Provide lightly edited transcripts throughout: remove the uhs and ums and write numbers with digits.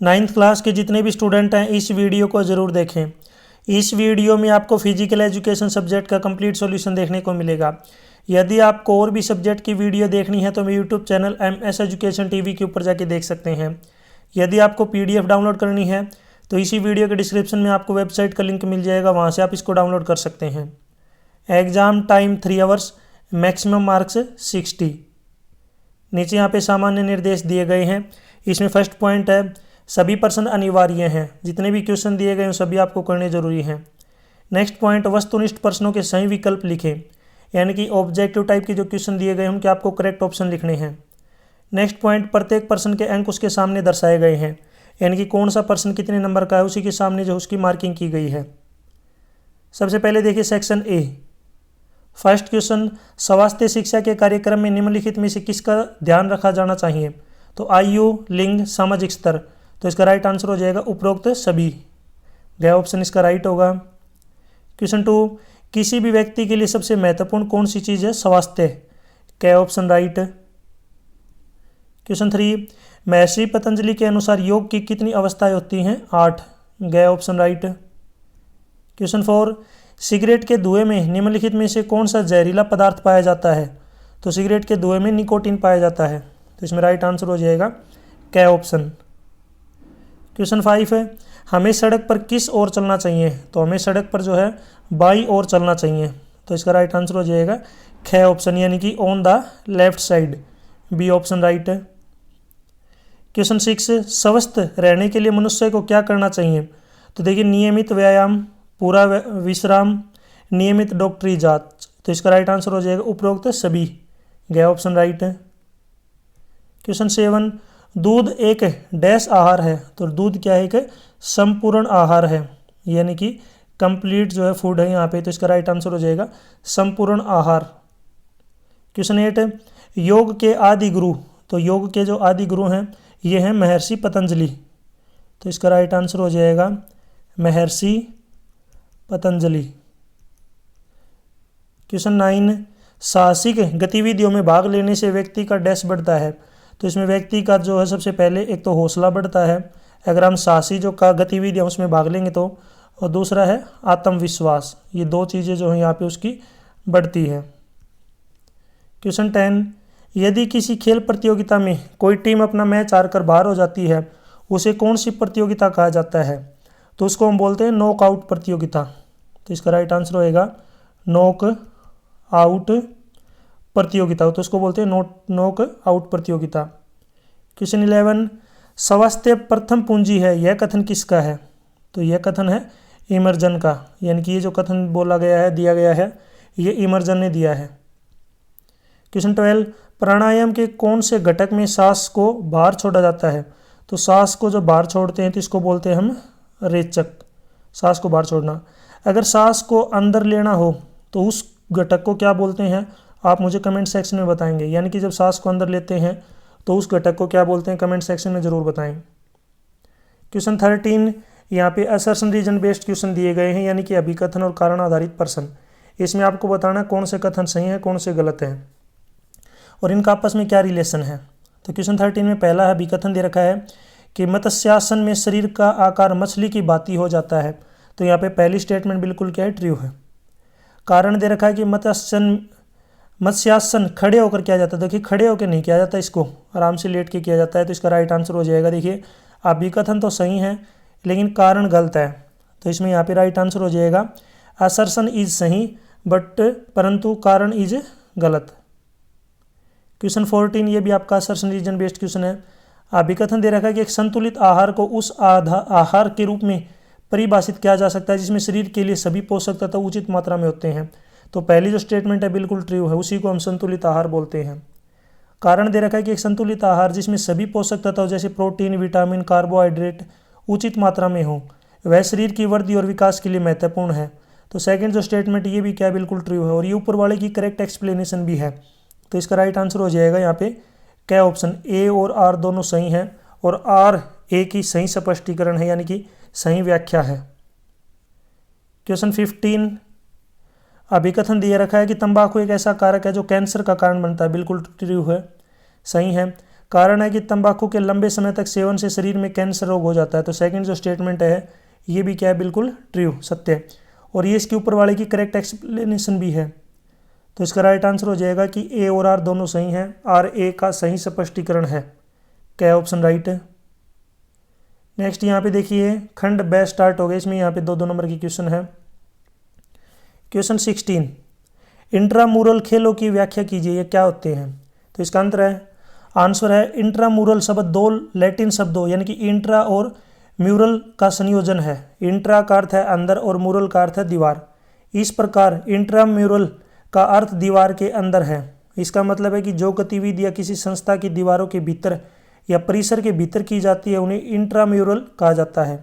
9th class के जितने भी स्टूडेंट हैं इस वीडियो को ज़रूर देखें। इस वीडियो में आपको फिजिकल एजुकेशन सब्जेक्ट का कंप्लीट सॉल्यूशन देखने को मिलेगा। यदि आपको और भी सब्जेक्ट की वीडियो देखनी है तो मेरे YouTube channel MS education TV के ऊपर जाके देख सकते हैं। यदि आपको PDF डाउनलोड करनी है तो इसी वीडियो के डिस्क्रिप्शन में आपको वेबसाइट का लिंक मिल जाएगा, वहाँ से आप इसको डाउनलोड कर सकते हैं। Exam time 3 hours, maximum marks 60। नीचे यहाँ पे सामान्य निर्देश दिए गए हैं। इसमें फर्स्ट पॉइंट है सभी प्रश्न अनिवार्य हैं। जितने भी क्वेश्चन दिए गए हैं सभी आपको करने जरूरी हैं। नेक्स्ट पॉइंट वस्तुनिष्ठ प्रश्नों के सही विकल्प लिखें, यानी कि ऑब्जेक्टिव टाइप के जो क्वेश्चन दिए गए हैं उनके आपको करेक्ट ऑप्शन लिखने हैं। नेक्स्ट पॉइंट प्रत्येक प्रश्न के अंक उसके सामने दर्शाए गए हैं, यानी कि कौन सा प्रश्न कितने नंबर का है उसी के सामने जो उसकी मार्किंग की गई है। सबसे पहले देखिए सेक्शन ए। फर्स्ट क्वेश्चन, स्वास्थ्य शिक्षा के कार्यक्रम में निम्नलिखित में से किसका ध्यान रखा जाना चाहिए? तो आयु, लिंग, सामाजिक स्तर। तो इसका राइट आंसर हो जाएगा उपरोक्त सभी। गया ऑप्शन इसका राइट होगा। क्वेश्चन 2, किसी भी व्यक्ति के लिए सबसे महत्वपूर्ण कौन सी चीज़ है? स्वास्थ्य। क्या ऑप्शन राइट। क्वेश्चन 3, महर्षि पतंजलि के अनुसार योग की कितनी अवस्थाएं होती हैं? 8। गया ऑप्शन राइट। क्वेश्चन 4, सिगरेट के धुएं में निम्नलिखित में से कौन सा जहरीला पदार्थ पाया जाता है? तो सिगरेट के धुएं में निकोटीन पाया जाता है। तो इसमें राइट आंसर हो जाएगा क्या ऑप्शन। क्वेश्चन 5 है हमें सड़क पर किस ओर चलना चाहिए? तो हमें सड़क पर जो है बाई ओर चलना चाहिए। तो इसका राइट आंसर हो जाएगा ख ऑप्शन, यानी कि on the left side. B option right है। क्वेश्चन 6, स्वस्थ रहने के लिए मनुष्य को क्या करना चाहिए? तो देखिए नियमित व्यायाम, पूरा विश्राम, नियमित डॉक्टरी जांच। तो इसका राइट आंसर हो जाएगा उपरोक्त सभी। गया ऑप्शन राइट है। क्वेश्चन 7, दूध एक डैश आहार है। तो दूध क्या है? एक संपूर्ण आहार है, यानी कि कंप्लीट जो है फूड है यहाँ पे। तो इसका राइट आंसर हो जाएगा संपूर्ण आहार। क्वेश्चन 8, योग के आदि गुरु। तो योग के जो आदि गुरु हैं ये हैं महर्षि पतंजलि। तो इसका राइट आंसर हो जाएगा महर्षि पतंजलि। क्वेश्चन 9, साहसिक गतिविधियों में भाग लेने से व्यक्ति का डैश बढ़ता है। तो इसमें व्यक्ति का जो है सबसे पहले एक तो हौसला बढ़ता है अगर हम साहसी जो का गतिविधियाँ उसमें भाग लेंगे तो, और दूसरा है आत्मविश्वास। ये दो चीज़ें जो हैं यहाँ पे उसकी बढ़ती है। क्वेश्चन 10, यदि किसी खेल प्रतियोगिता में कोई टीम अपना मैच हारकर बाहर हो जाती है उसे कौन सी प्रतियोगिता कहा जाता है? तो उसको हम बोलते हैं नॉकआउट प्रतियोगिता। तो इसका राइट आंसर होएगा नॉक आउट प्रतियोगिता। तो उसको बोलते हैं नॉक आउट प्रतियोगिता। क्वेश्चन 11, स्वास्थ्य प्रथम पूंजी है, यह कथन किसका है? तो यह कथन है इमर्जन का, यानी कि ये जो कथन बोला गया है, दिया गया है, ये इमर्जन ने दिया है। क्वेश्चन 12, प्राणायाम के कौन से घटक में सांस को बाहर छोड़ा जाता है? तो सांस को जो बाहर छोड़ते हैं तो इसको बोलते हैं हम रेचक। सांस को बाहर छोड़ना। अगर सांस को अंदर लेना हो तो उस घटक को क्या बोलते हैं? आप मुझे कमेंट सेक्शन में बताएंगे, यानी कि जब सांस को अंदर लेते हैं तो उस घटक को क्या बोलते हैं? कमेंट सेक्शन में ज़रूर बताएं। क्वेश्चन 13, यहाँ पे असर्शन रीजन बेस्ड क्वेश्चन दिए गए हैं, यानी कि अभिकथन और कारण आधारित प्रश्न। इसमें आपको बताना कौन से कथन सही है कौन से गलत हैं और इनका आपस में क्या रिलेशन है। तो क्वेश्चन 13 में पहला अभिकथन दे रखा है कि मत्स्यासन में शरीर का आकार मछली की भांति हो जाता है। तो यहाँ पे पहली स्टेटमेंट बिल्कुल क्या है? ट्रू है। कारण दे रखा है कि मत्स्यासन खड़े होकर किया जाता है। देखिए खड़े होकर नहीं किया जाता, इसको आराम से लेट के किया जाता है। तो इसका राइट आंसर हो जाएगा, देखिए अभिकथन तो सही है लेकिन कारण गलत है। तो इसमें यहाँ पे राइट आंसर हो जाएगा असर्शन इज सही बट परंतु कारण इज गलत। क्वेश्चन 14, ये भी आपका असर्शन रीजन बेस्ड क्वेश्चन है। अभिकथन दे रखा है कि एक संतुलित आहार को उस आहार के रूप में परिभाषित किया जा सकता है जिसमें शरीर के लिए सभी पोषक तत्व उचित मात्रा में होते हैं। तो पहली जो स्टेटमेंट है बिल्कुल ट्रू है, उसी को हम संतुलित आहार बोलते हैं। कारण दे रखा है कि एक संतुलित आहार जिसमें सभी पोषक तत्व जैसे प्रोटीन, विटामिन, कार्बोहाइड्रेट उचित मात्रा में हो वह शरीर की वृद्धि और विकास के लिए महत्वपूर्ण है। तो सेकंड जो स्टेटमेंट ये भी क्या बिल्कुल ट्रू है और ये ऊपर वाले की करेक्ट एक्सप्लेनेशन भी है। तो इसका राइट आंसर हो जाएगा यहाँ पे क्या ऑप्शन। ए और आर दोनों सही हैं और आर ए की सही स्पष्टीकरण है, यानी कि सही व्याख्या है। क्वेश्चन 15, अभिकथन दिया रखा है कि तंबाकू एक ऐसा कारक है जो कैंसर का कारण बनता है। बिल्कुल ट्रू है, सही है। कारण है कि तंबाकू के लंबे समय तक सेवन से शरीर में कैंसर रोग हो जाता है। तो सेकंड जो स्टेटमेंट है ये भी क्या है, बिल्कुल ट्रू, सत्य है। और ये इसके ऊपर वाले की करेक्ट एक्सप्लेनेशन भी है। तो इसका राइट आंसर हो जाएगा कि ए और आर दोनों सही हैं। आर ए का सही स्पष्टीकरण है। क्या ऑप्शन राइट है। नेक्स्ट यहाँ पे देखिए खंड ब स्टार्ट हो गया। इसमें यहाँ पे 2-2 नंबर की क्वेश्चन है। क्वेश्चन 16, इंट्रामूरल खेलों की व्याख्या कीजिए, ये क्या होते हैं। तो इसका आंसर है इंट्रामूरल शब्द दो लैटिन शब्दों यानी कि इंट्रा और म्यूरल का संयोजन है। इंट्रा का अर्थ है अंदर और मूरल का अर्थ है दीवार। इस प्रकार इंट्राम्यूरल का अर्थ दीवार के अंदर है। इसका मतलब है कि जो गतिविधियाँ किसी संस्था की दीवारों के भीतर या परिसर के भीतर की जाती है उन्हें इंट्राम्यूरल कहा जाता है।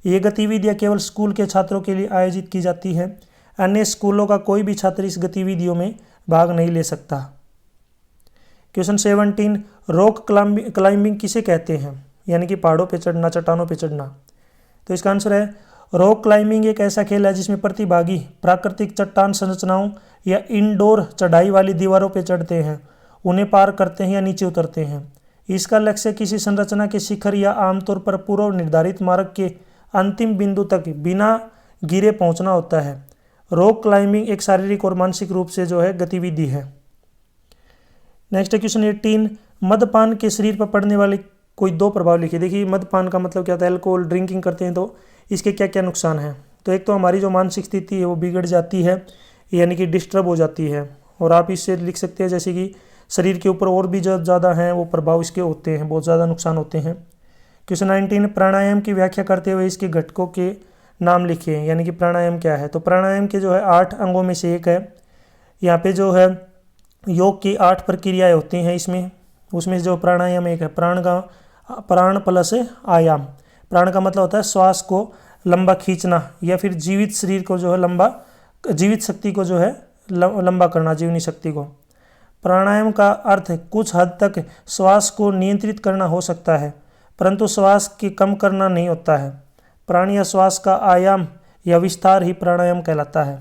ये गतिविधियाँ केवल स्कूल के छात्रों के लिए आयोजित की जाती है। अन्य स्कूलों का कोई भी छात्र इस गतिविधियों में भाग नहीं ले सकता। क्वेश्चन 17, रॉक क्लाइंबिंग किसे कहते हैं, यानी कि पहाड़ों पे चढ़ना, चट्टानों पे चढ़ना। तो इसका आंसर है रॉक क्लाइंबिंग एक ऐसा खेल है जिसमें प्रतिभागी प्राकृतिक चट्टान संरचनाओं या इंडोर चढ़ाई वाली दीवारों पर चढ़ते हैं, उन्हें पार करते हैं या नीचे उतरते हैं। इसका लक्ष्य किसी संरचना के शिखर या आमतौर पर पूर्व निर्धारित मार्ग के अंतिम बिंदु तक बिना गिरे पहुंचना होता है। रॉक क्लाइंबिंग एक शारीरिक और मानसिक रूप से जो है गतिविधि है। नेक्स्ट क्वेश्चन 18, मद्यपान के शरीर पर पड़ने वाले कोई 2 प्रभाव लिखिए। देखिए मद्यपान का मतलब क्या होता है, अल्कोहल ड्रिंकिंग करते हैं तो इसके क्या क्या नुकसान हैं। तो एक तो हमारी जो मानसिक स्थिति है वो बिगड़ जाती है, यानी कि डिस्टर्ब हो जाती है। और आप इससे लिख सकते हैं जैसे कि शरीर के ऊपर और भी जो ज़्यादा हैं वो प्रभाव इसके होते हैं, बहुत ज़्यादा नुकसान होते हैं। क्वेश्चन 19, प्राणायाम की व्याख्या करते हुए इसके घटकों के नाम लिखिए, यानी कि प्राणायाम क्या है। तो प्राणायाम के जो है 8 अंगों में से एक है। यहाँ पे जो है योग की 8 प्रक्रियाएं होती हैं इसमें, उसमें जो प्राणायाम एक है। प्राण प्लस आयाम। प्राण का मतलब होता है श्वास को लंबा खींचना या फिर जीवित शरीर को जो है जीवित शक्ति को जो है लंबा करना, जीवनी शक्ति को। प्राणायाम का अर्थ कुछ हद तक श्वास को नियंत्रित करना हो सकता है, परंतु श्वास की कम करना नहीं होता है। प्राण या श्वास का आयाम या विस्तार ही प्राणायाम कहलाता है।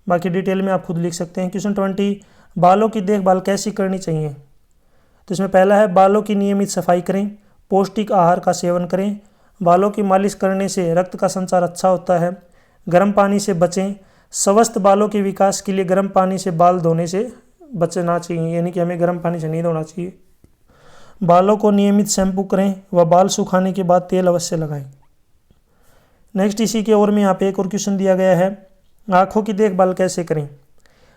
बाकी डिटेल में आप खुद लिख सकते हैं। क्वेश्चन 20, बालों की देखभाल कैसी करनी चाहिए। तो इसमें पहला है बालों की नियमित सफाई करें, पौष्टिक आहार का सेवन करें, बालों की मालिश करने से रक्त का संचार अच्छा होता है, गर्म पानी से बचें। स्वस्थ बालों के विकास के लिए गर्म पानी से बाल धोने से बचना चाहिए, यानी कि हमें गर्म पानी से नहीं धोना चाहिए। बालों को नियमित शैम्पू करें व बाल सुखाने के बाद तेल अवश्य लगाएं। नेक्स्ट इसी के और में यहाँ पे एक और क्वेश्चन दिया गया है, आँखों की देखभाल कैसे करें।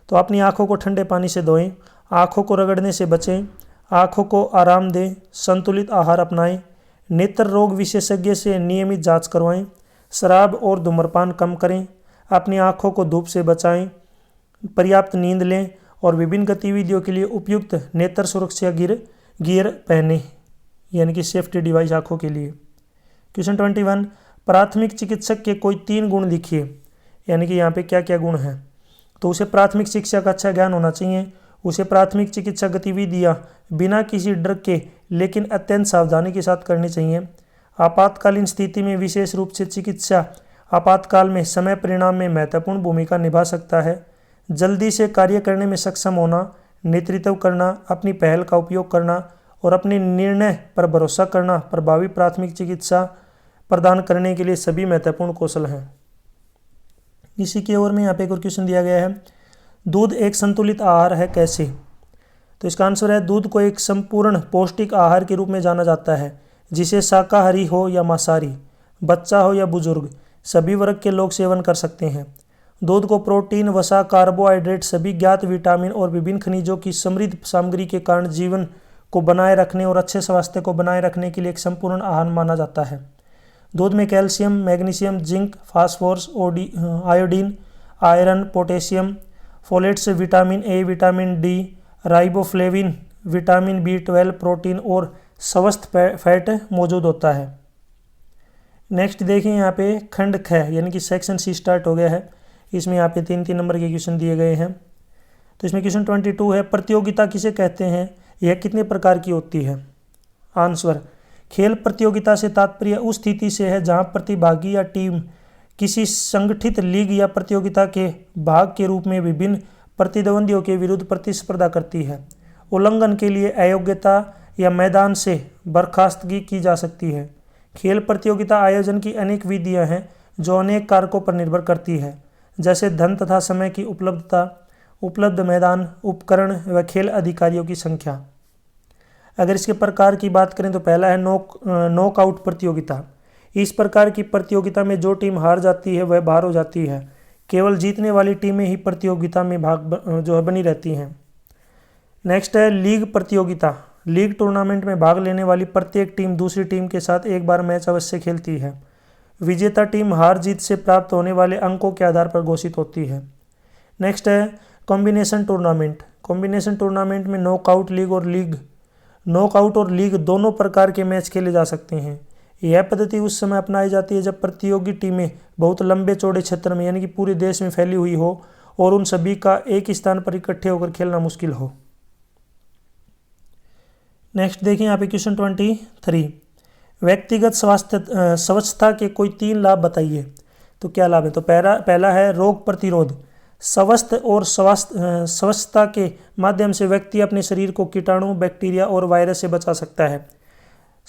तो अपनी आँखों को ठंडे पानी से धोएं, आँखों को रगड़ने से बचें, आँखों को आराम दें, संतुलित आहार अपनाएं, नेत्र रोग विशेषज्ञ से नियमित जांच करवाएं, शराब और धूम्रपान कम करें, अपनी आँखों को धूप से बचाएं, पर्याप्त नींद लें और विभिन्न गतिविधियों के लिए उपयुक्त नेत्र सुरक्षा गियर पहने, यानी कि सेफ्टी डिवाइस आँखों के लिए। क्वेश्चन 21, प्राथमिक चिकित्सक के कोई 3 गुण लिखिए, यानी कि यहाँ पे क्या क्या गुण हैं। तो उसे प्राथमिक शिक्षा का अच्छा ज्ञान होना चाहिए, उसे प्राथमिक चिकित्सा गतिविधियाँ बिना किसी डर के लेकिन अत्यंत सावधानी के साथ करनी चाहिए। आपातकालीन स्थिति में विशेष रूप से चिकित्सा आपातकाल में समय परिणाम में महत्वपूर्ण भूमिका निभा सकता है। जल्दी से कार्य करने में सक्षम होना, नेतृत्व करना, अपनी पहल का उपयोग करना और अपने निर्णय पर भरोसा करना प्रभावी प्राथमिक चिकित्सा प्रदान करने के लिए सभी महत्वपूर्ण कौशल हैं। इसी की ओर में यहाँ पे एक और क्वेश्चन दिया गया है, दूध एक संतुलित आहार है कैसे। तो इसका आंसर है दूध को एक संपूर्ण पौष्टिक आहार के रूप में जाना जाता है, जिसे शाकाहारी हो या मांसाहारी, बच्चा हो या बुजुर्ग, सभी वर्ग के लोग सेवन कर सकते हैं। दूध को प्रोटीन, वसा, कार्बोहाइड्रेट, सभी ज्ञात विटामिन और विभिन्न खनिजों की समृद्ध सामग्री के कारण जीवन को बनाए रखने और अच्छे स्वास्थ्य को बनाए रखने के लिए एक संपूर्ण आहार माना जाता है। दूध में calcium, magnesium, zinc, phosphorus, iodine, iron, potassium, folates, vitamin A, vitamin D, riboflavin, vitamin B12, protein और स्वस्थ फैट मौजूद होता है। नेक्स्ट देखिए यहाँ पे खंड ख यानी कि सेक्शन सी स्टार्ट हो गया है। इसमें यहाँ पे 3-3 नंबर के क्वेश्चन दिए गए हैं। तो इसमें क्वेश्चन 22 है, प्रतियोगिता किसे कहते हैं, यह कितने प्रकार की होती है। आंसर, खेल प्रतियोगिता से तात्पर्य उस स्थिति से है जहाँ प्रतिभागी या टीम किसी संगठित लीग या प्रतियोगिता के भाग के रूप में विभिन्न प्रतिद्वंदियों के विरुद्ध प्रतिस्पर्धा करती है उल्लंघन के लिए अयोग्यता या मैदान से बर्खास्तगी की जा सकती है। खेल प्रतियोगिता आयोजन की अनेक विधियां हैं जो अनेक कारकों पर निर्भर करती है, जैसे धन तथा समय की उपलब्धता, उपलब्ध मैदान, उपकरण व खेल अधिकारियों की संख्या। अगर इसके प्रकार की बात करें तो पहला है नॉकआउट प्रतियोगिता। इस प्रकार की प्रतियोगिता में जो टीम हार जाती है वह बाहर हो जाती है। केवल जीतने वाली टीमें ही प्रतियोगिता में बनी रहती हैं। नेक्स्ट है लीग प्रतियोगिता। लीग टूर्नामेंट में भाग लेने वाली प्रत्येक टीम दूसरी टीम के साथ एक बार मैच अवश्य खेलती है। विजेता टीम हार जीत से प्राप्त होने वाले अंकों के आधार पर घोषित होती है। नेक्स्ट है कॉम्बिनेशन टूर्नामेंट। कॉम्बिनेशन टूर्नामेंट में नॉकआउट और लीग दोनों प्रकार के मैच खेले जा सकते हैं। यह पद्धति उस समय अपनाई जाती है जब प्रतियोगी टीमें बहुत लंबे चौड़े क्षेत्र में यानी कि पूरे देश में फैली हुई हो और उन सभी का एक स्थान पर इकट्ठे होकर खेलना मुश्किल हो। नेक्स्ट देखिए यहाँ पे क्वेश्चन 23, व्यक्तिगत स्वच्छता के कोई 3 लाभ बताइए। तो क्या लाभ है? तो पहला है रोग प्रतिरोध। स्वस्थ और स्वच्छता के माध्यम से व्यक्ति अपने शरीर को कीटाणु, बैक्टीरिया और वायरस से बचा सकता है।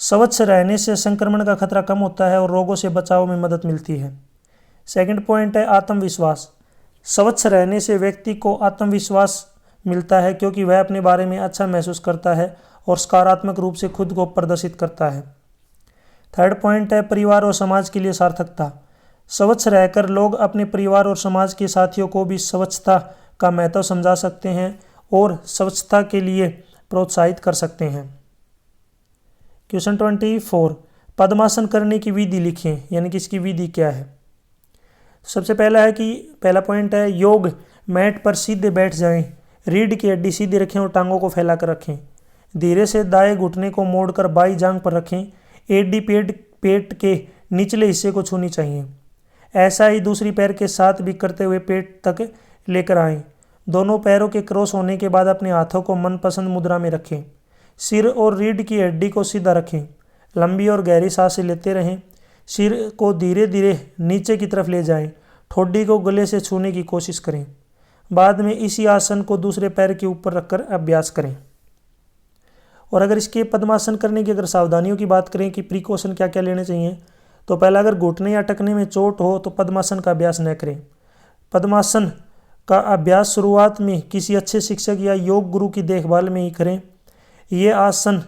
स्वच्छ रहने से संक्रमण का खतरा कम होता है और रोगों से बचाव में मदद मिलती है। सेकंड पॉइंट है आत्मविश्वास। स्वच्छ रहने से व्यक्ति को आत्मविश्वास मिलता है क्योंकि वह अपने बारे में अच्छा महसूस करता है और सकारात्मक रूप से खुद को प्रदर्शित करता है। थर्ड पॉइंट है परिवार और समाज के लिए सार्थकता। स्वच्छ रहकर लोग अपने परिवार और समाज के साथियों को भी स्वच्छता का महत्व समझा सकते हैं और स्वच्छता के लिए प्रोत्साहित कर सकते हैं। क्वेश्चन 24, पद्मासन करने की विधि लिखें, यानी कि इसकी विधि क्या है। सबसे पहला पॉइंट है योग। मैट पर सीधे बैठ जाएं, रीढ़ की हड्डी सीधी रखें और टांगों को फैलाकर रखें। धीरे से दाएं घुटने को मोड़कर बाईं जांघ पर रखें। एडी पेट के निचले हिस्से को छूनी चाहिए। ऐसा ही दूसरी पैर के साथ भी करते हुए पेट तक लेकर आएं। दोनों पैरों के क्रॉस होने के बाद अपने हाथों को मनपसंद मुद्रा में रखें। सिर और रीढ़ की हड्डी को सीधा रखें। लंबी और गहरी सांसें लेते रहें। सिर को धीरे धीरे नीचे की तरफ ले जाएं। ठोडी को गले से छूने की कोशिश करें। बाद में इसी आसन को दूसरे पैर के ऊपर रखकर अभ्यास करें। और अगर इसके पद्मासन करने की सावधानियों की बात करें कि प्रिकॉशन क्या क्या लेने चाहिए, तो पहला, अगर घुटने या टखने में चोट हो तो पद्मासन का अभ्यास न करें। पद्मासन का अभ्यास शुरुआत में किसी अच्छे शिक्षक या योग गुरु की देखभाल में ही करें। ये आसन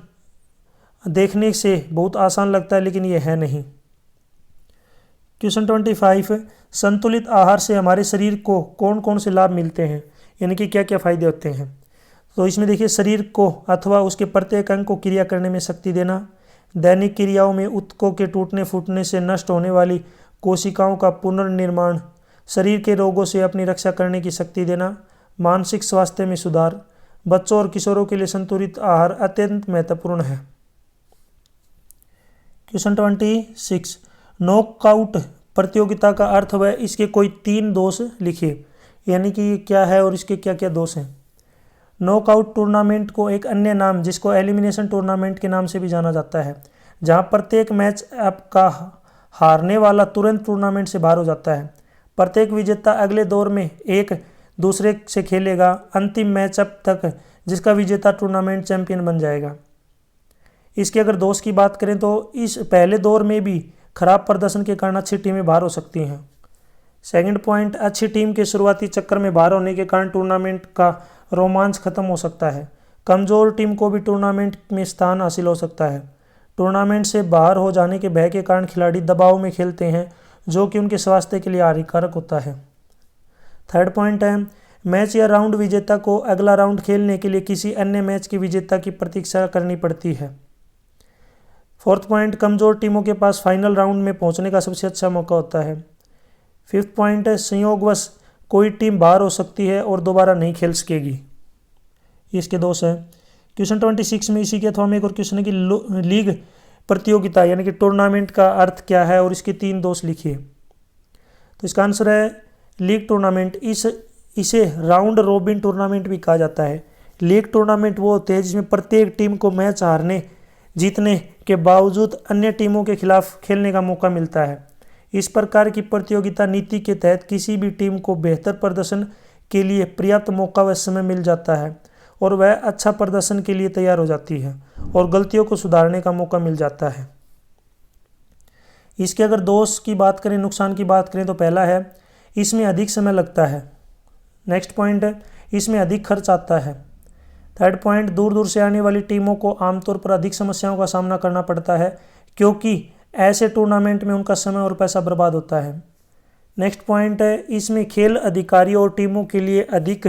देखने से बहुत आसान लगता है लेकिन ये है नहीं। क्वेश्चन 25, संतुलित आहार से हमारे शरीर को कौन कौन से लाभ मिलते हैं, यानी कि क्या क्या फायदे होते हैं। तो इसमें देखिए, शरीर को अथवा उसके प्रत्येक अंग को क्रिया करने में शक्ति देना, दैनिक क्रियाओं में ऊतकों के टूटने फूटने से नष्ट होने वाली कोशिकाओं का पुनर्निर्माण, शरीर के रोगों से अपनी रक्षा करने की शक्ति देना, मानसिक स्वास्थ्य में सुधार। बच्चों और किशोरों के लिए संतुलित आहार अत्यंत महत्वपूर्ण है। क्वेश्चन 26, नॉकआउट प्रतियोगिता का अर्थ व इसके कोई 3 दोष लिखिए, यानी कि क्या है और इसके क्या क्या दोष हैं। नॉकआउट टूर्नामेंट को एक अन्य नाम जिसको एलिमिनेशन टूर्नामेंट के नाम से भी जाना जाता है, जहां प्रत्येक मैच का हारने वाला तुरंत टूर्नामेंट से बाहर हो जाता है। प्रत्येक विजेता अगले दौर में एक दूसरे से खेलेगा अंतिम मैचअप तक, जिसका विजेता टूर्नामेंट चैंपियन बन जाएगा। इसके अगर दोष की बात करें तो इस पहले दौर में भी खराब प्रदर्शन के कारण अच्छी टीमें बाहर हो सकती हैं। सेकंड पॉइंट, अच्छी टीम के शुरुआती चक्कर में बाहर होने के कारण टूर्नामेंट का रोमांच खत्म हो सकता है। कमजोर टीम को भी टूर्नामेंट में स्थान हासिल हो सकता है। टूर्नामेंट से बाहर हो जाने के भय के कारण खिलाड़ी दबाव में खेलते हैं, जो कि उनके स्वास्थ्य के लिए हानिकारक होता है। थर्ड पॉइंट है, मैच या राउंड विजेता को अगला राउंड खेलने के लिए किसी अन्य मैच के विजेता की प्रतीक्षा करनी पड़ती है। फोर्थ पॉइंट, कमजोर टीमों के पास फाइनल राउंड में पहुंचने का सबसे अच्छा मौका होता है। फिफ्थ पॉइंट है, संयोगवश कोई टीम बाहर हो सकती है और दोबारा नहीं खेल सकेगी। इसके दोष है। क्वेश्चन 26 में इसी के अथवा में एक और क्वेश्चन है कि लीग प्रतियोगिता यानी कि टूर्नामेंट का अर्थ क्या है और इसके 3 दोष लिखिए। तो इसका आंसर है लीग टूर्नामेंट। इसे राउंड रोबिन टूर्नामेंट भी कहा जाता है। लीग टूर्नामेंट वो होते हैं जिसमें प्रत्येक टीम को मैच हारने जीतने के बावजूद अन्य टीमों के खिलाफ खेलने का मौका मिलता है। इस प्रकार की प्रतियोगिता नीति के तहत किसी भी टीम को बेहतर प्रदर्शन के लिए पर्याप्त मौका व समय मिल जाता है और वह अच्छा प्रदर्शन के लिए तैयार हो जाती है और गलतियों को सुधारने का मौका मिल जाता है। इसके अगर दोष की बात करें, नुकसान की बात करें, तो पहला है इसमें अधिक समय लगता है। नेक्स्ट पॉइंट है इसमें अधिक खर्च आता है। थर्ड पॉइंट, दूर दूर से आने वाली टीमों को आमतौर पर अधिक समस्याओं का सामना करना पड़ता है क्योंकि ऐसे टूर्नामेंट में उनका समय और पैसा बर्बाद होता है। नेक्स्ट पॉइंट है इसमें खेल अधिकारियों और टीमों के लिए अधिक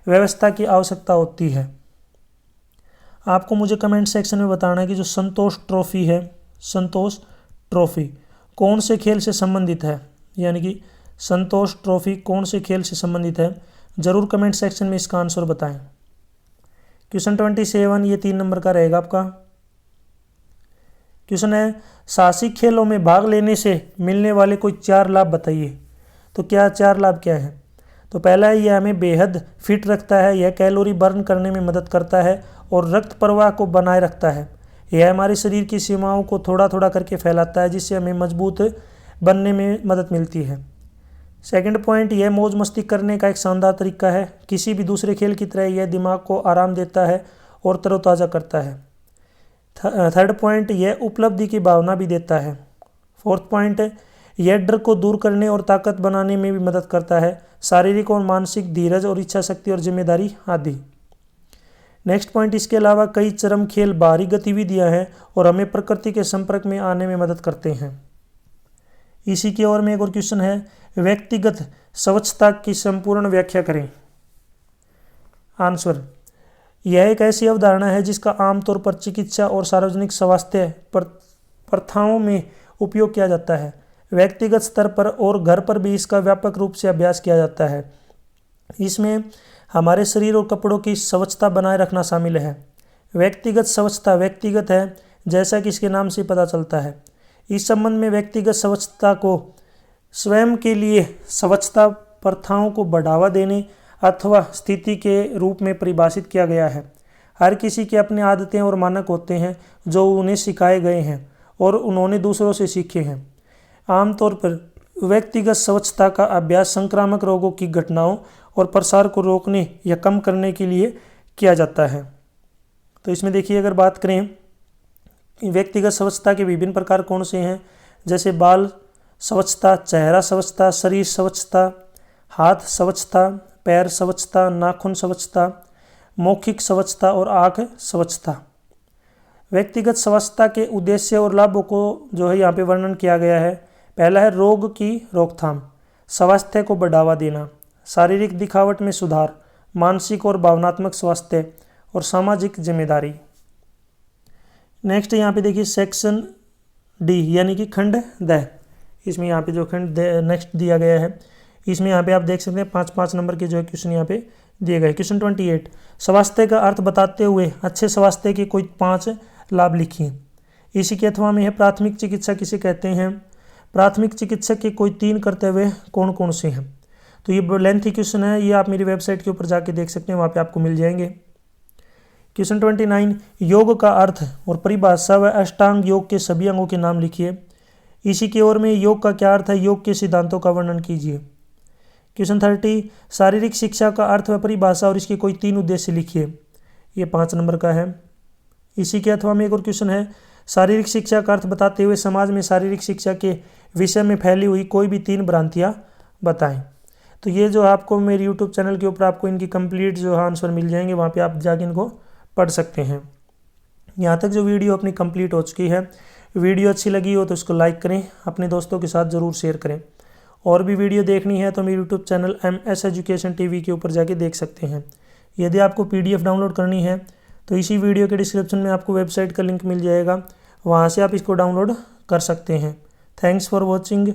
व्यवस्था की आवश्यकता होती है। आपको मुझे कमेंट सेक्शन में बताना है कि जो संतोष ट्रॉफी है, संतोष ट्रॉफी कौन से खेल से संबंधित है, यानी कि संतोष ट्रॉफी कौन से खेल से संबंधित है। ज़रूर कमेंट सेक्शन में इसका आंसर बताएं। क्वेश्चन 27 ये 3 नंबर का रहेगा आपका। क्वेश्चन है साहसिक खेलों में भाग लेने से मिलने वाले कोई 4 लाभ बताइए। तो क्या 4 लाभ क्या है? तो पहला है यह हमें बेहद फिट रखता है, यह कैलोरी बर्न करने में मदद करता है और रक्त प्रवाह को बनाए रखता है। यह हमारे शरीर की सीमाओं को थोड़ा थोड़ा करके फैलाता है जिससे हमें मजबूत बनने में मदद मिलती है। सेकंड पॉइंट, यह मौज मस्ती करने का एक शानदार तरीका है। किसी भी दूसरे खेल की तरह यह दिमाग को आराम देता है और तरोताज़ा करता है। थर्ड पॉइंट, यह उपलब्धि की भावना भी देता है। फोर्थ पॉइंट, यह डर को दूर करने और ताकत बनाने में भी मदद करता है, शारीरिक और मानसिक धीरज और इच्छा शक्ति और जिम्मेदारी आदि। नेक्स्ट पॉइंट, इसके अलावा कई चरम खेल बाहरी गतिविधियां हैं और हमें प्रकृति के संपर्क में आने में मदद करते हैं। इसी की ओर में एक और क्वेश्चन है, व्यक्तिगत स्वच्छता की संपूर्ण व्याख्या करें। आंसर, यह एक ऐसी अवधारणा है जिसका आमतौर पर चिकित्सा और सार्वजनिक स्वास्थ्य प्रथाओं में उपयोग किया जाता है। व्यक्तिगत स्तर पर और घर पर भी इसका व्यापक रूप से अभ्यास किया जाता है। इसमें हमारे शरीर और कपड़ों की स्वच्छता बनाए रखना शामिल है। व्यक्तिगत स्वच्छता व्यक्तिगत है, जैसा कि इसके नाम से पता चलता है। इस संबंध में व्यक्तिगत स्वच्छता को स्वयं के लिए स्वच्छता प्रथाओं को बढ़ावा देने अथवा स्थिति के रूप में परिभाषित किया गया है। हर किसी के अपने आदतें और मानक होते हैं जो उन्हें सिखाए गए हैं और उन्होंने दूसरों से सीखे हैं। आमतौर पर व्यक्तिगत स्वच्छता का अभ्यास संक्रामक रोगों की घटनाओं और प्रसार को रोकने या कम करने के लिए किया जाता है। तो इसमें देखिए, अगर बात करें व्यक्तिगत स्वच्छता के विभिन्न प्रकार कौन से हैं, जैसे बाल स्वच्छता, चेहरा स्वच्छता, शरीर स्वच्छता, हाथ स्वच्छता, पैर स्वच्छता, नाखून स्वच्छता, मौखिक स्वच्छता और आँख स्वच्छता। व्यक्तिगत स्वच्छता के उद्देश्य और लाभों को जो है यहाँ पे वर्णन किया गया है। पहला है रोग की रोकथाम, स्वास्थ्य को बढ़ावा देना, शारीरिक दिखावट में सुधार, मानसिक और भावनात्मक स्वास्थ्य और सामाजिक जिम्मेदारी। नेक्स्ट यहाँ पे देखिए सेक्शन डी यानी कि खंड द। इसमें यहाँ पे जो खंड नेक्स्ट दिया गया है, इसमें यहाँ पे आप देख सकते हैं 5-5 नंबर के जो है क्वेश्चन यहाँ पे दिए गए। क्वेश्चन 28, स्वास्थ्य का अर्थ बताते हुए अच्छे स्वास्थ्य के कोई 5 लाभ लिखिए। इसी के अथवा में है प्राथमिक चिकित्सा किसे कहते हैं। प्राथमिक चिकित्सक के कोई 3 कर्तव्य कौन कौन से हैं। तो ये लेंथी क्वेश्चन है, ये आप मेरी वेबसाइट के ऊपर जाके देख सकते हैं, वहाँ पे आपको मिल जाएंगे। क्वेश्चन 29, योग का अर्थ और परिभाषा व अष्टांग योग के सभी अंगों के नाम लिखिए। इसी की ओर में योग का क्या अर्थ है, योग के सिद्धांतों का वर्णन कीजिए। क्वेश्चन 30, शारीरिक शिक्षा का अर्थ व परिभाषा और इसके कोई 3 उद्देश्य लिखिए। ये 5 नंबर का है। इसी के अथवा में एक और क्वेश्चन है, शारीरिक शिक्षा का अर्थ बताते हुए समाज में शारीरिक शिक्षा के विषय में फैली हुई कोई भी 3 भ्रांतियाँ बताएं। तो ये जो आपको मेरे यूट्यूब चैनल के ऊपर आपको इनकी कंप्लीट जो आंसर मिल जाएंगे, वहाँ पे आप जाके इनको पढ़ सकते हैं। यहाँ तक जो वीडियो अपनी कंप्लीट हो चुकी है। वीडियो अच्छी लगी हो तो इसको लाइक करें, अपने दोस्तों के साथ ज़रूर शेयर करें। और भी वीडियो देखनी है तो मेरे YouTube channel MS education TV के ऊपर जाके देख सकते हैं। यदि आपको PDF डाउनलोड करनी है तो इसी वीडियो के डिस्क्रिप्शन में आपको वेबसाइट का लिंक मिल जाएगा, वहाँ से आप इसको डाउनलोड कर सकते हैं। Thanks for watching.